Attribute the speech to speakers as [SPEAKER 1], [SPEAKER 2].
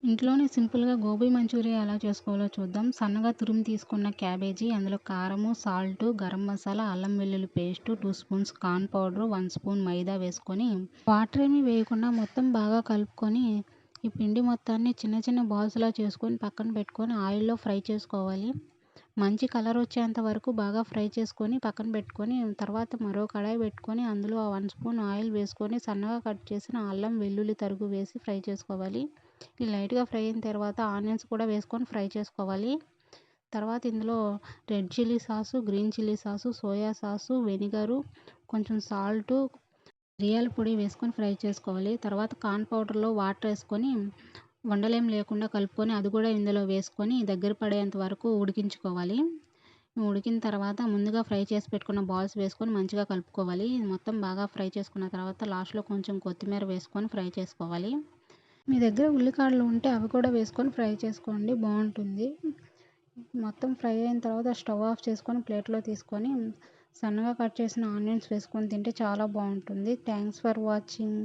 [SPEAKER 1] ఇంట్లోనే సింపుల్‌గా గోబీ మంచూరియా ఎలా చేసుకోవాలో చూద్దాం. సన్నగా తురిమి తీసుకున్న క్యాబేజీ, అందులో కారము, సాల్టు, గరం మసాలా, అల్లం వెల్లుల్లి paste, 2 spoons corn powder, 1 spoon maida వేసుకొని, వాటర్ ఏమీ వేయకుండా మొత్తం బాగా కలుపుకొని, ఈ పిండి మొత్తాన్ని చిన్న చిన్న బాల్స్‌లా చేసుకొని పక్కన పెట్టుకొని ఆయిల్‌లో ఫ్రై చేసుకోవాలి. మంచి కలర్ వచ్చేంత వరకు బాగా ఫ్రై చేసుకొని పక్కన పెట్టుకొని, తర్వాత మరో కడాయి పెట్టుకొని అందులో 1 స్పూన్ ఆయిల్ వేసుకొని సన్నగా కట్ చేసిన అల్లం వెల్లుల్లి తరుగు వేసి ఫ్రై చేసుకోవాలి. ఇది లైట్‌గా ఫ్రై అయిన తర్వాత ఆనియన్స్ కూడా వేసుకొని ఫ్రై చేసుకోవాలి. తర్వాత ఇందులో red chilli sauce, green chilli sauce, soya sauce, vinegar, కొంచెం సాల్టు, మిరియాల పొడి వేసుకొని ఫ్రై చేసుకోవాలి. తర్వాత కార్న్ పౌడర్‌లో వాటర్ ఏసుకొని ఉండలేం లేకుండా కలుపుకొని అది కూడా ఇందులో వేసుకొని దగ్గర పడేంత వరకు ఉడికించుకోవాలి. ఉడికిన తర్వాత ముందుగా ఫ్రై చేసి పెట్టుకున్న బాల్స్ వేసుకొని మంచిగా కలుపుకోవాలి. ఇది మొత్తం బాగా ఫ్రై చేసుకున్న తర్వాత లాస్ట్‌లో కొంచెం కొత్తిమీర వేసుకొని ఫ్రై చేసుకోవాలి. మీ దగ్గర ఉల్లికాడలు ఉంటే అవి కూడా వేసుకొని ఫ్రై చేసుకోండి, బావుంటుంది. మొత్తం ఫ్రై అయిన తర్వాత స్టవ్ ఆఫ్ చేసుకొని ప్లేట్‌లో తీసుకొని సన్నగా కట్ చేసిన ఆనియన్స్ వేసుకొని తింటే చాలా బావుంటుంది. Thanks for watching.